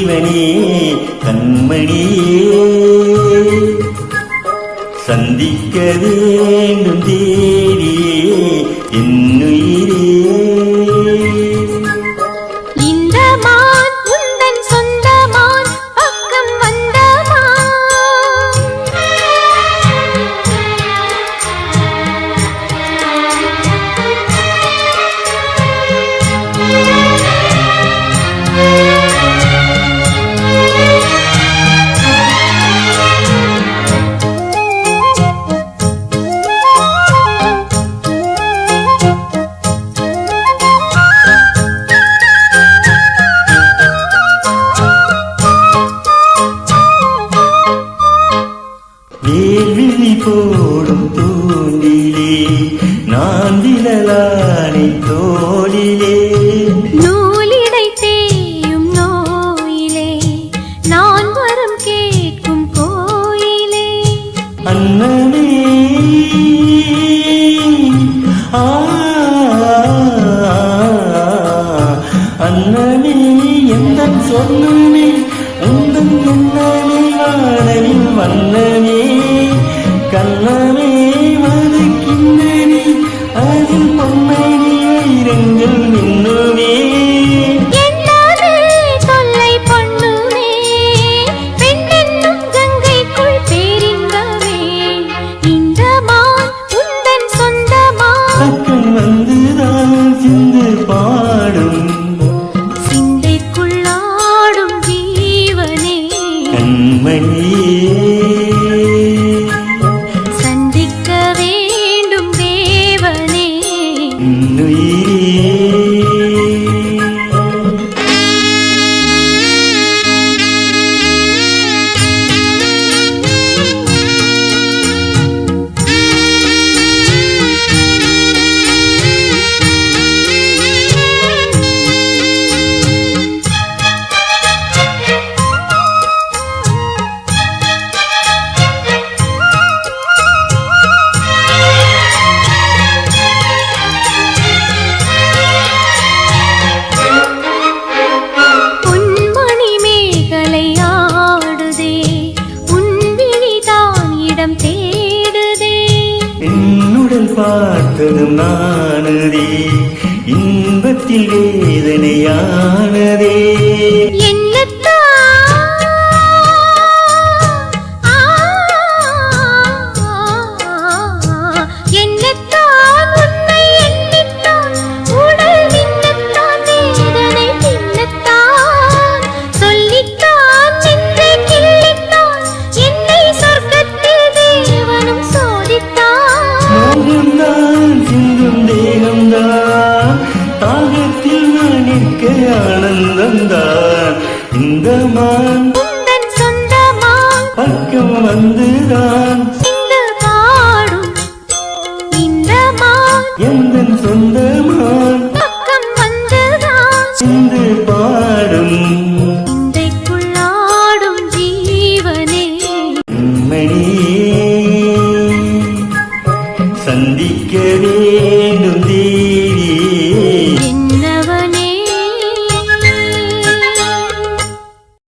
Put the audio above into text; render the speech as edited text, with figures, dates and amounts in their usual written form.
ஜீவனே கண்மணியே சந்திக்க வேண்டும் தேடியே என்னுயிரே வேல்விழி போடும் தூண்டிலே நான் விழலானை தோளிலே நூலிடை தேயும் நோயிலே நான் வரம் கேட்கும் கோயிலே அன்னமே அன்னமே எந்த சொல்லுமே உந்தன் எண்ணமே வானவில் வண்ணமே கண்ணமே மது கிண்ணனே அதில் பொன்மை நீரங்கள் மின்னுமே தொல்லை பொண்ணுமே பெண்ணென்னும் கங்கைக்குள் பேரின்பமே இந்த மான் உந்தன் சொந்தமா பக்கம் வந்துதான் சிந்து பாடும் சிந்தைக்குள்ளாடும் ஜீவனே கண்மணியே பார்த்ததும் நானதே இன்பத்தில் வேதனையானதே தாகத்தில் நிற்க ஆனந்தந்தான் இந்த மான் சொந்தமான் பக்கம் வந்துதான் பாடும் இந்த மான் எந்த சொந்தமான் பக்கம் வந்துதான் சிந்து பாடும் இன்றைக்குள்ளாடும் ஜீவனே மணியே சந்திக்க வேண்டும்